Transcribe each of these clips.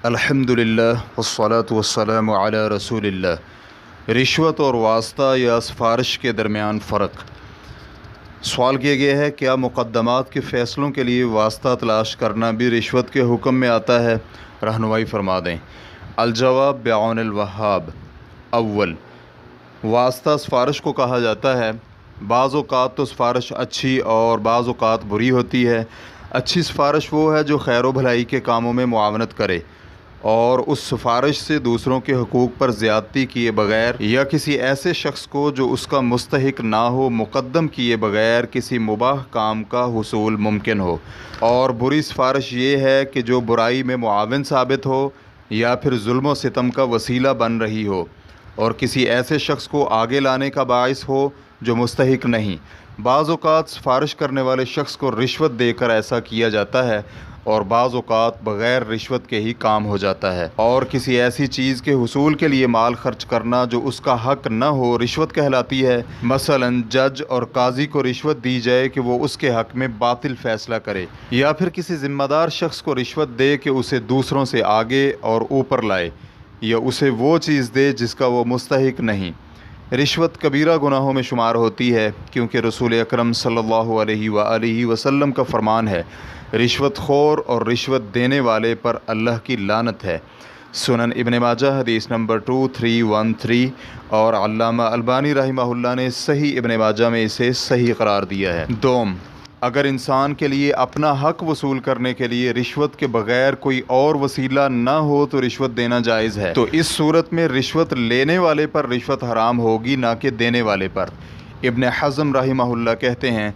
الحمدللہ والصلاة والسلام علی رسول اللہ۔ رشوت اور واسطہ یا سفارش کے درمیان فرق۔ سوال کیا گیا ہے کیا مقدمات کے فیصلوں کے لیے واسطہ تلاش کرنا بھی رشوت کے حکم میں آتا ہے؟ رہنمائی فرما دیں۔ الجواب بعون الوہاب۔ اول، واسطہ سفارش کو کہا جاتا ہے۔ بعض اوقات تو سفارش اچھی اور بعض اوقات بری ہوتی ہے۔ اچھی سفارش وہ ہے جو خیر و بھلائی کے کاموں میں معاونت کرے اور اس سفارش سے دوسروں کے حقوق پر زیادتی کیے بغیر یا کسی ایسے شخص کو جو اس کا مستحق نہ ہو مقدم کیے بغیر کسی مباح کام کا حصول ممکن ہو۔ اور بری سفارش یہ ہے کہ جو برائی میں معاون ثابت ہو یا پھر ظلم و ستم کا وسیلہ بن رہی ہو اور کسی ایسے شخص کو آگے لانے کا باعث ہو جو مستحق نہیں۔ بعض اوقات سفارش کرنے والے شخص کو رشوت دے کر ایسا کیا جاتا ہے اور بعض اوقات بغیر رشوت کے ہی کام ہو جاتا ہے۔ اور کسی ایسی چیز کے حصول کے لیے مال خرچ کرنا جو اس کا حق نہ ہو رشوت کہلاتی ہے۔ مثلا جج اور قاضی کو رشوت دی جائے کہ وہ اس کے حق میں باطل فیصلہ کرے، یا پھر کسی ذمہ دار شخص کو رشوت دے کہ اسے دوسروں سے آگے اور اوپر لائے یا اسے وہ چیز دے جس کا وہ مستحق نہیں۔ رشوت کبیرہ گناہوں میں شمار ہوتی ہے کیونکہ رسول اکرم صلی اللہ علیہ وآلہ وسلم کا فرمان ہے، رشوت خور اور رشوت دینے والے پر اللہ کی لعنت ہے۔ سنن ابن ماجہ حدیث نمبر 2313 اور علامہ البانی رحمہ اللہ نے صحیح ابن ماجہ میں اسے صحیح قرار دیا ہے۔ دوم، اگر انسان کے لیے اپنا حق وصول کرنے کے لیے رشوت کے بغیر کوئی اور وسیلہ نہ ہو تو رشوت دینا جائز ہے، تو اس صورت میں رشوت لینے والے پر رشوت حرام ہوگی نہ کہ دینے والے پر۔ ابن حزم رحمہ اللہ کہتے ہیں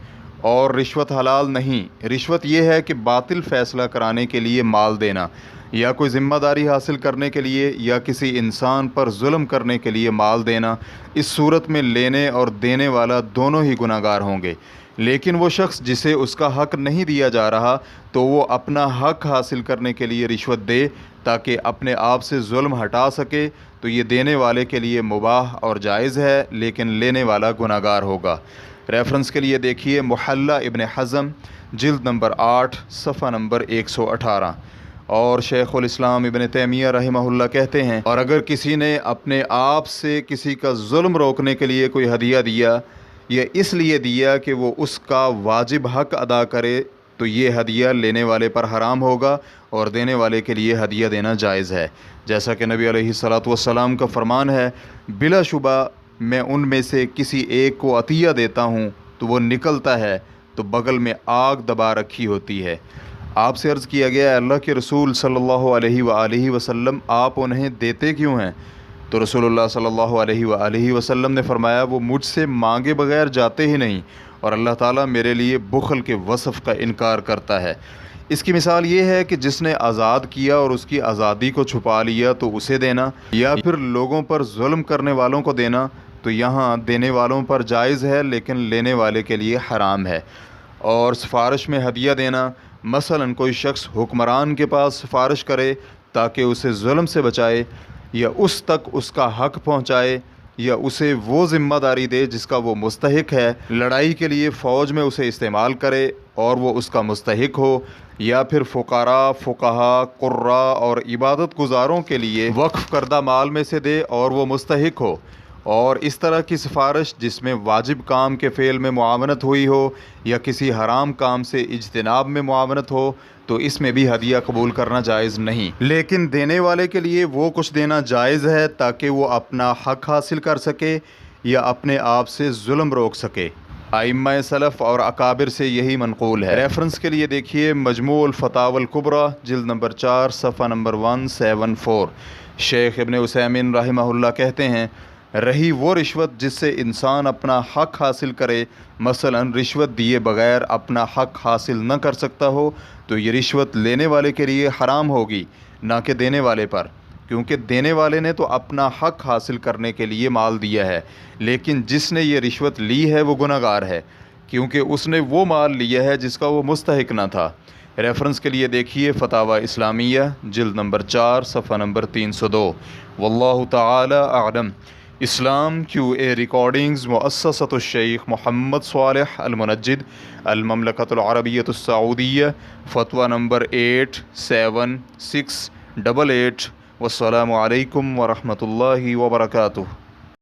اور رشوت حلال نہیں، رشوت یہ ہے کہ باطل فیصلہ کرانے کے لیے مال دینا یا کوئی ذمہ داری حاصل کرنے کے لیے یا کسی انسان پر ظلم کرنے کے لیے مال دینا۔ اس صورت میں لینے اور دینے والا دونوں ہی گناہ گار ہوں گے، لیکن وہ شخص جسے اس کا حق نہیں دیا جا رہا تو وہ اپنا حق حاصل کرنے کے لیے رشوت دے تاکہ اپنے آپ سے ظلم ہٹا سکے تو یہ دینے والے کے لیے مباح اور جائز ہے، لیکن لینے والا گناہ گار ہوگا۔ ریفرنس کے لیے دیکھیے محلہ ابن حزم جلد نمبر 8 صفحہ نمبر 118۔ اور شیخ الاسلام ابن تیمیہ رحمہ اللہ کہتے ہیں اور اگر کسی نے اپنے آپ سے کسی کا ظلم روکنے کے لیے کوئی ہدیہ دیا یا اس لیے دیا کہ وہ اس کا واجب حق ادا کرے تو یہ ہدیہ لینے والے پر حرام ہوگا اور دینے والے کے لیے ہدیہ دینا جائز ہے، جیسا کہ نبی علیہ الصلوۃ والسلام کا فرمان ہے، بلا شبہ میں ان میں سے کسی ایک کو عطیہ دیتا ہوں تو وہ نکلتا ہے تو بغل میں آگ دبا رکھی ہوتی ہے۔ آپ سے عرض کیا گیا اللہ کے رسول صلی اللہ علیہ وآلہ وسلم آپ انہیں دیتے کیوں ہیں؟ تو رسول اللہ صلی اللہ علیہ وآلہ وسلم نے فرمایا وہ مجھ سے مانگے بغیر جاتے ہی نہیں اور اللہ تعالیٰ میرے لیے بخل کے وصف کا انکار کرتا ہے۔ اس کی مثال یہ ہے کہ جس نے آزاد کیا اور اس کی آزادی کو چھپا لیا تو اسے دینا، یا پھر لوگوں پر ظلم کرنے والوں کو دینا، تو یہاں دینے والوں پر جائز ہے لیکن لینے والے کے لیے حرام ہے۔ اور سفارش میں ہدیہ دینا، مثلا کوئی شخص حکمران کے پاس سفارش کرے تاکہ اسے ظلم سے بچائے یا اس تک اس کا حق پہنچائے یا اسے وہ ذمہ داری دے جس کا وہ مستحق ہے، لڑائی کے لیے فوج میں اسے استعمال کرے اور وہ اس کا مستحق ہو، یا پھر فقراء، فقہاء، قراء اور عبادت گزاروں کے لیے وقف کردہ مال میں سے دے اور وہ مستحق ہو۔ اور اس طرح کی سفارش جس میں واجب کام کے فعل میں معاونت ہوئی ہو یا کسی حرام کام سے اجتناب میں معاونت ہو تو اس میں بھی ہدیہ قبول کرنا جائز نہیں، لیکن دینے والے کے لیے وہ کچھ دینا جائز ہے تاکہ وہ اپنا حق حاصل کر سکے یا اپنے آپ سے ظلم روک سکے۔ ائمہ سلف اور اکابر سے یہی منقول ہے۔ ریفرنس کے لیے دیکھیے مجموع الفتاوی الکبریٰ جلد نمبر 4 صفحہ نمبر 174۔ شیخ ابن عثیمین رحمہ اللہ کہتے ہیں رہی وہ رشوت جس سے انسان اپنا حق حاصل کرے، مثلا رشوت دیے بغیر اپنا حق حاصل نہ کر سکتا ہو تو یہ رشوت لینے والے کے لیے حرام ہوگی نہ کہ دینے والے پر، کیونکہ دینے والے نے تو اپنا حق حاصل کرنے کے لیے مال دیا ہے، لیکن جس نے یہ رشوت لی ہے وہ گناہ گار ہے کیونکہ اس نے وہ مال لیا ہے جس کا وہ مستحق نہ تھا۔ ریفرنس کے لیے دیکھیے فتاوی اسلامیہ جلد نمبر 4 صفحہ نمبر 302۔ واللہ تعالی اعلم۔ اسلام کیو اے ریکارڈنگز مؤسسۃ الشیخ محمد صالح المنجد المملکۃ العربیۃ السعودیہ فتویٰ نمبر 876 8888 والسلام علیکم ورحمۃ اللہ وبرکاتہ۔